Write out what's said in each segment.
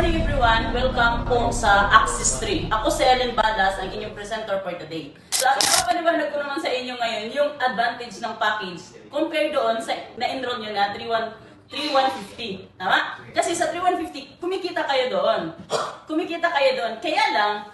morning everyone! Welcome po sa Axis 3. Ako si Ellen Balas, ang inyong presenter for today. So, ang ipapaliwanag ko naman sa inyo ngayon, yung advantage ng package compare doon sa na-enroll nyo na 3150. Tama? Kasi sa 3150, kumikita kayo doon. Kumikita kayo doon. Kaya lang,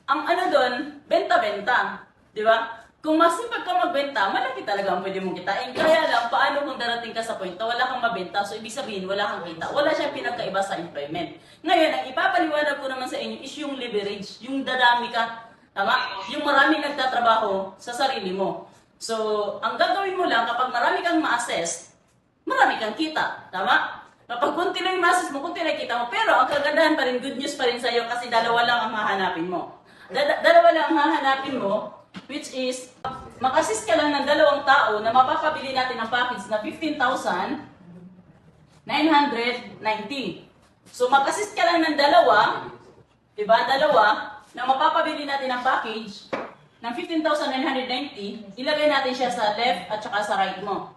ang ano doon, benta-benta. Di ba? Kung masipag ka magbenta, malaki talaga ang pwede mong kitain. Kaya lang, paano kung darating ka sa point na wala kang mabenta, so ibig sabihin, wala kang kita. Wala siyang pinagkaiba sa employment. Ngayon, ang ipapaliwanag ko naman sa inyo is yung leverage, yung dadami ka. Tama? Yung maraming nagtatrabaho sa sarili mo. So, ang gagawin mo lang, kapag marami kang ma-assess, marami kang kita. Tama? Kapag kunti lang yung ma-assess mo, kunti lang kita mo. Pero ang kagandahan pa rin, good news pa rin sa'yo kasi dalawa lang ang hahanapin mo. Dalawa lang ang hahanapin mo, which is, makassist ka lang ng dalawang tao na mapapabili natin ng package na 15,990. So, makassist ka lang ng dalawa, diba? Dalawa, na mapapabili natin ng package ng 15,990, ilagay natin siya sa left at saka sa right mo.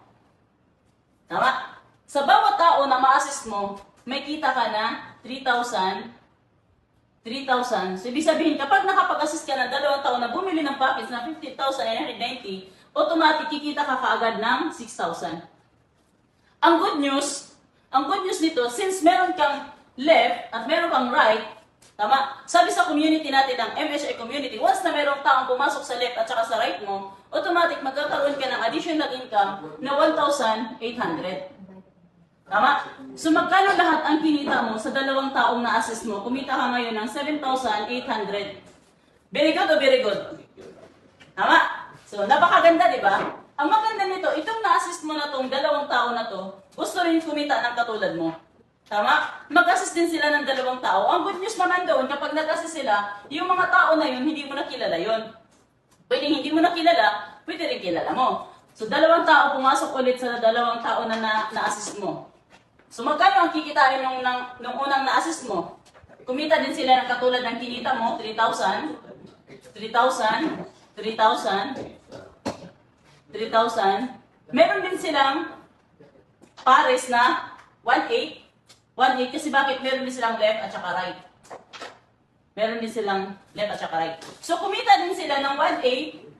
Tama? Sa bawat tao na ma-assist mo, may kita ka na 3,000. So, ibig sabihin, kapag nakapag-assist ka ng dalawang tao na bumili ng package na 15,990, automatic kikita ka kaagad ng 6,000. Ang good news nito, since meron kang left at meron kang right, tama? Sabi sa community natin ng MHI community, once na merong taong pumasok sa left at saka sa right mo, automatic magkakaroon ka ng additional income na 1,800. Tama? So magkano lahat ang kinita mo sa dalawang taong na-assist mo? Kumita ka ngayon ng 7,800. Very good o very good? Tama? So napakaganda, di ba? Ang maganda nito, itong na-assist mo na tong dalawang tao na to, gusto rin kumita ng katulad mo. Tama? Mag-assist din sila ng dalawang tao. Ang good news naman doon, kapag nag-assist sila, yung mga tao na yun, hindi mo na kilala yun. Pwede hindi mo na kilala, pwede rin kilala mo. So dalawang tao pumasok ulit sa dalawang tao na na-assist mo. So magkano ang kikitain nung unang na-assist mo? Kumita din sila ng katulad ng kinita mo, 3,000, 3,000, 3,000, 3,000. Meron din silang pares na 1,800. 1,800 kasi bakit meron din silang left at saka right. Meron din silang left at saka right. So kumita din sila ng 1,800.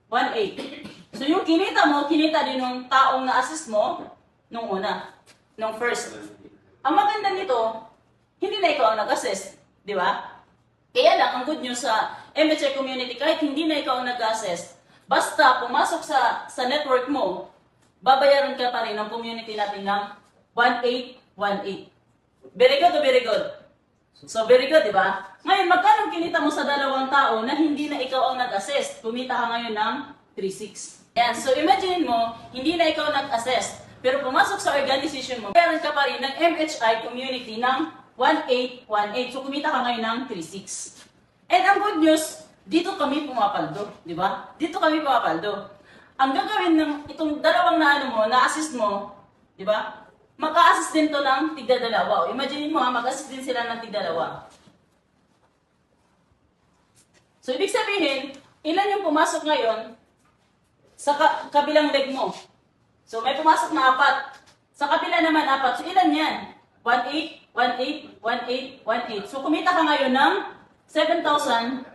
1,800. So yung kinita mo, kinita din ng taong na-assist mo nung una, nung first. Ang maganda nito, hindi na ikaw ang nag-assist, di ba? Kaya lang, ang good news sa MHI community, kahit hindi na ikaw ang nag-assist, basta pumasok sa network mo, babayaran ka pa rin ng community natin ng 1,818. Very good o very good? So, very good, di ba? Ngayon, magkano kinita mo sa dalawang tao na hindi na ikaw ang nag-assist? Kumita ka ngayon ng 3,600. Yan, so imagine mo, hindi na ikaw nag-assist. Pero pumasok sa organization mo, meron ka pa rin ng MHI community ng 1,818. So, kumita ka ngayon ng 3,600. And ang good news, dito kami pumapaldo. Di ba? Dito kami pumapaldo. Ang gagawin ng itong dalawang na-assist mo, di ba? Mag-a-assist din to ng tigdadalawa. Imagine mo, mag-assist din sila ng tigdadalawa. So, ibig sabihin, ilan yung pumasok ngayon sa kabilang leg mo? So, may pumasok na 4. Sa kabila naman 4. So, ilan yan? 1,800, 1,800, 1,800, 1,800. So, kumita ka ngayon ng 7,200.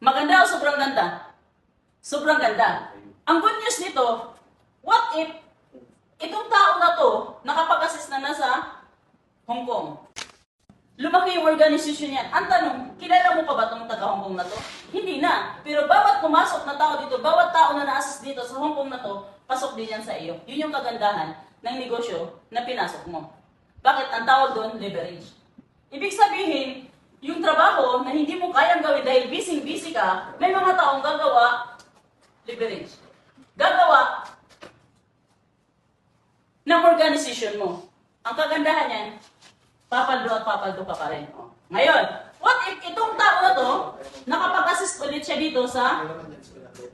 Maganda o sobrang ganda? Sobrang ganda. Ang good news nito, what if itong tao na to, nakapag-assist na nasa Hong Kong? Lumaki yung organization yan. Ang tanong, kilala mo pa ba itong taga-Hong Kong na to? Hindi na. Pero bawat pumasok na tao dito, bawat tao na na-assist dito sa Hong Kong na to, pasok din yan sa iyo. Yun yung kagandahan ng negosyo na pinasok mo. Bakit? Ang tawag doon, leverage. Ibig sabihin, yung trabaho na hindi mo kayang gawin dahil busy ka, may mga taong gagawa, leverage. Gagawa ng organization mo. Ang kagandahan yan, papaldo at papaldo ka pa rin. Ngayon, what if itong tao na to, nakapag-assist ulit siya dito sa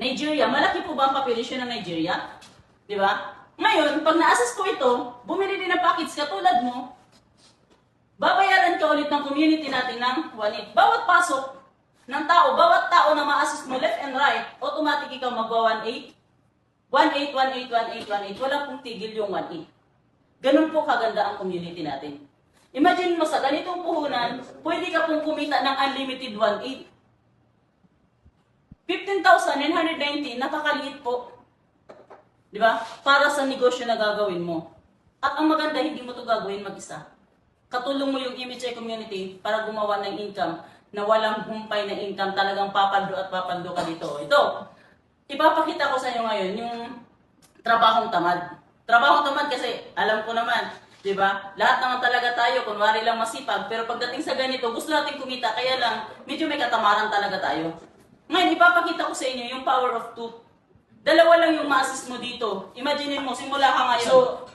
Nigeria? Malaki po ba ang population ng Nigeria? Di ba? Ngayon, pag na-assist ko ito, bumili din ng package katulad mo, babayaran ka ulit ng community natin ng 1,800. Bawat pasok ng tao, bawat tao na ma-assist mo left and right, automatic ikaw magwa 1,800. 1,800, 1,800, 1,800. Wala pong tigil yung 1,800. Ganun po kaganda ang community natin. Imagine mo sa ganitong puhunan, pwede ka pong kumita ng unlimited 1.8. 15,990, napakaliit po. Di ba? Para sa negosyo na gagawin mo. At ang maganda, hindi mo to gagawin mag-isa. Katulong mo yung MHI community para gumawa ng income na walang humpay na income, talagang papaldo at papaldo ka dito. Ito, ipapakita ko sa inyo ngayon yung trabahong tamad. Trabahong tamad kasi alam ko naman, di ba? Lahat naman talaga tayo, kunwari lang masipag, pero pagdating sa ganito, gusto natin kumita, kaya lang medyo may katamaran talaga tayo. Ngayon, ipapakita ko sa inyo yung power of 2. Dalawa lang yung ma-assist mo dito. Imagine mo, simula ka ngayon. So,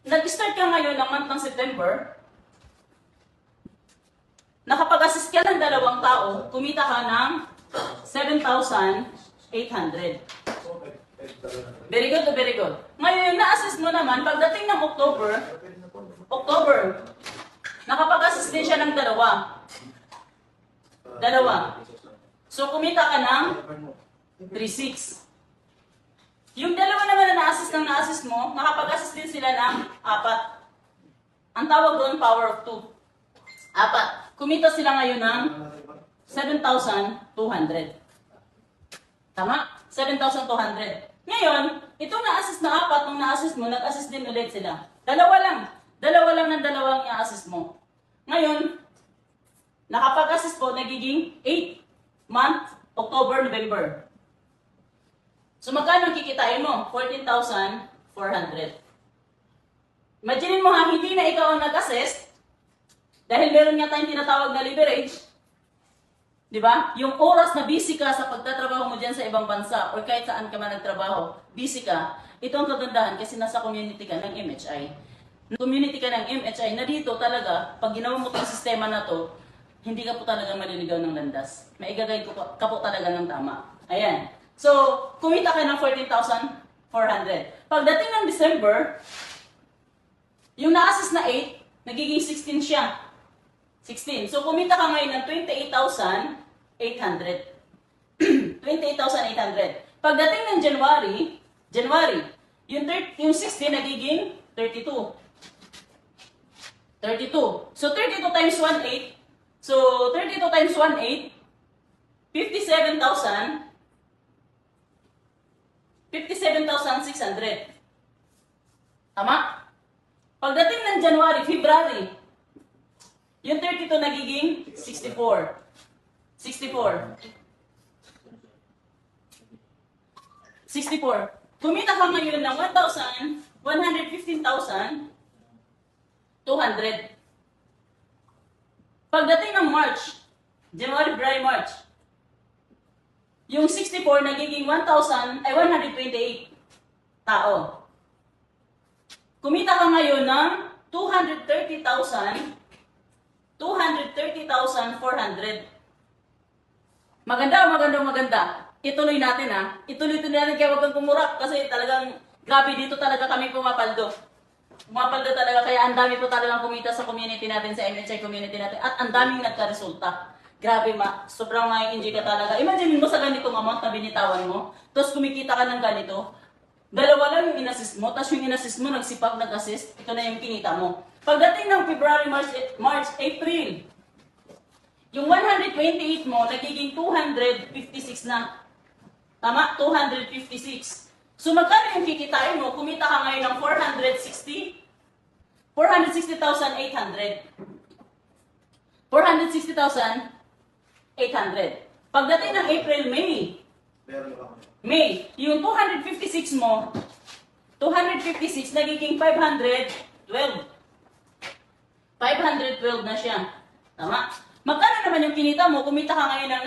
nag-start ka ngayon ng month ng September, nakapag-assist ka ng dalawang tao, kumita ka ng 7,800. Very good to very good. Ngayon, yung na-assist mo naman, pagdating ng October, nakapag-assist din siya ng dalawa. So, kumita ka ng 3,600. Yung dalawa naman na na-assist mo, nakapag-assist din sila ng 4. Ang tawag doon, power of 2. 4. Kumita sila ngayon ng 7,200. Tama? 7,200. Ngayon, itong na-assist na 4, nung na-assist mo, nag-assist din ulit sila. Dalawa lang ng dalawang i-assist mo. Ngayon, nakapag-assist po, nagiging 8 month, October, November. So, magkano kikitain mo? 14,400. Imagine mo ha, hindi na ikaw ang nag-assist, dahil meron nga tayong tinatawag na leverage, di ba? Yung oras na busy ka sa pagtatrabaho mo dyan sa ibang bansa o kahit saan ka man nagtrabaho, busy ka, ito ang kagandahan kasi nasa community ka ng MHI. Community ka ng MHI na dito talaga, pag ginawa mo itong sistema na to, hindi ka po talaga maliligaw ng landas. Maigagay ka po talaga ng tama. Ayan. So, kumita ka ng 14,400. Pagdating ng December, yung na-assist na 8, nagiging 16 siya. 16. So, kumita ka ngayon ng 28,800. 28,800. Pagdating ng January, yung 16 nagiging 32. 32. So, 32 times 1,8. So, 32 times 1,8, 57,600. Tama? Pagdating ng February, yung 32 nagiging 64. 64. Kumita ka ngayon ng 115,200. Pagdating ng March, January, February, March, yung 64 nagiging 128 tao. Kumita ka ngayon ng 230,400. Maganda. Ituloy natin ha. Ituloy natin kaya wag kang kumurap kasi talagang grabe dito talaga kami pumapaldo. Pumapaldo talaga kaya ang dami po talagang kumita sa community natin, sa MHI community natin at ang daming nagka-resulta. Grabe sobrang ma-enjoy ka talaga. Imagine mo sa ganitong amount na binitawan mo, tapos kumikita ka ng ganito, dalawa lang yung in-assist mo, tapos yung in-assist mo nagsipag nag-assist, ito na yung kinita mo. Pagdating ng February, March, April, yung 128 mo, nagiging 256 na. Tama? 256. So magkano yung kikitain mo? Kumita ka ngayon ng 460,800. 460,800. Pagdating ng April, May, yung 256 mo, 256 nagiging 512. 512 na siya. Tama? Magkano naman yung kinita mo? Kumita ka ngayon ng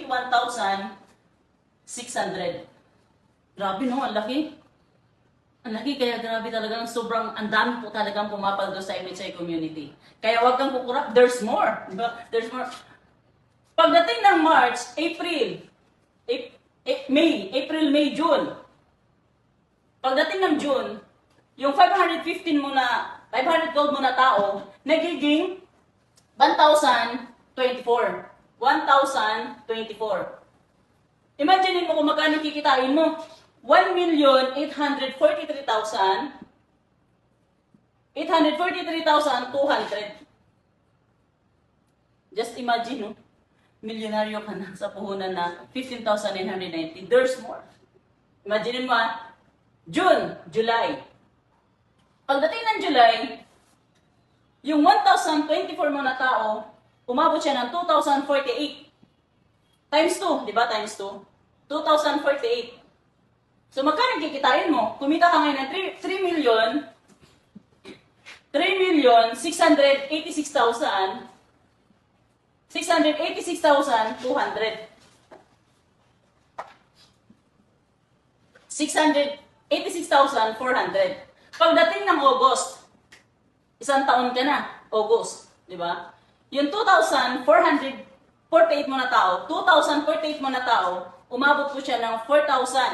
921,600. Grabe no, ang laki. Ang laki, kaya grabe talagang sobrang, ang dami po talagang pumapaldo sa MHI community. Kaya wag kang kukurap, there's more. Diba? There's more. Pagdating ng March, May, June. Pagdating ng June, yung 512 mo na tao, nagiging 1,024. 1,024. Imagine mo kung magkano kikitain mo. 1,843,000 843,200. Just imagine, no? Milyonaryo ka na sa puhunan na 15,990. There's more. Imagine mo, June, July. Pagdating ng July, yung 1,024 mo na tao, umabot siya ng 2,048. Times 2, di ba? Times 2. 2,048. So, magkano kikitain mo? Kumita ka ngayon ng 3,686,200. 686,400. Pagdating ng August, isang taon ka na, August, di ba? Yung 2,448 mo na tao, umabot po siya ng 4,096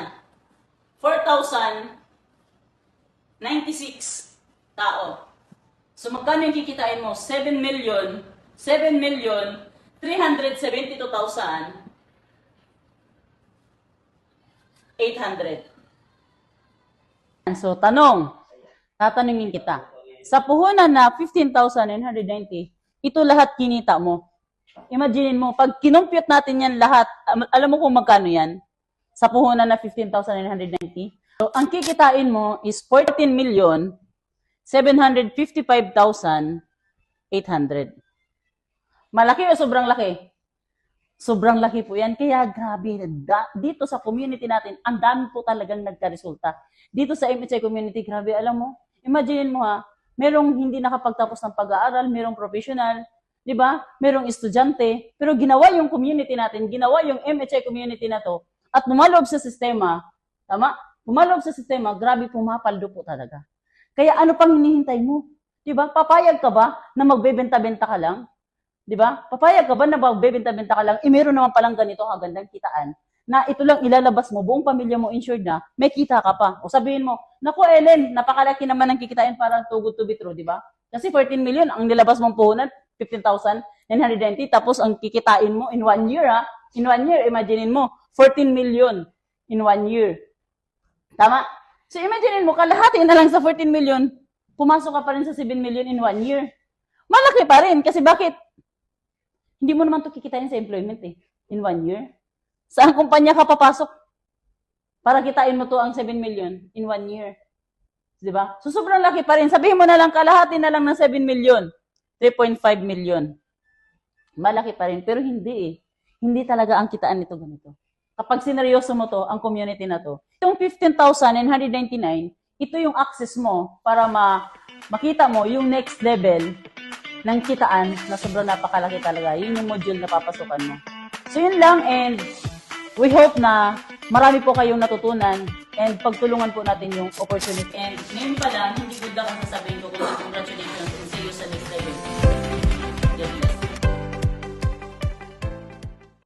tao. So magkano yung kikitain mo? 7,372,800. So, tatanungin kita. Sa puhunan na 15,990, ito lahat kinita mo. Imagine mo, pag kinumpute natin yan lahat, alam mo kung magkano yan? Sa puhunan na 15,990. So, ang kikitain mo is 14,755,800. Malaki o sobrang laki? Sobrang laki po yan. Kaya grabe, dito sa community natin, ang dami po talagang nagka-resulta. Dito sa MHI community, grabe, alam mo, imagine mo ha, merong hindi nakapagtapos ng pag-aaral, merong professional, di ba? Merong estudyante, pero ginawa yung community natin, ginawa yung MHI community na to, at lumalob sa sistema, tama? Lumalob sa sistema, grabe pumapaldo po talaga. Kaya ano pang hinihintay mo? Di ba? Papayag ka ba na magbebenta-benta ka lang? Di ba? Papayag ka ba na magbebenta-benta ka lang? Meron naman palang ganito kagandang kitaan na ito lang ilalabas mo, buong pamilya mo insured na, may kita ka pa. O sabihin mo, naku Ellen, napakalaki naman ng kikitain para too good to be true, di ba? Kasi 14 million, ang nilabas mong puhunan, 15,990, tapos ang kikitain mo in 1 year, ha? In 1 year, imaginein mo, 14 million in 1 year. Tama? So imaginein mo, kalahati na lang sa 14 million, pumasok ka pa rin sa 7 million in 1 year. Malaki pa rin, kasi bakit? Hindi mo naman ito kikitain sa employment in 1 year. Saan kumpanya ka papasok? Para kitain mo to ang 7 million in 1 year. Di ba? So, sobrang laki pa rin. Sabihin mo na lang, kalahati na lang ng 7 million. 3.5 million. Malaki pa rin. Pero hindi Hindi talaga ang kitaan nito ganito. Kapag sineryoso mo to, ang community na to. Yung 15,999, ito yung access mo para makita mo yung next level ng kitaan na sobrang napakalaki talaga. Yun yung module na papasukan mo. So, yun lang, and we hope na marami po kayong natutunan and pagtulungan po natin yung opportunity. And ngayon pa lang, hindi ko lang sasabihin ko kung congratulations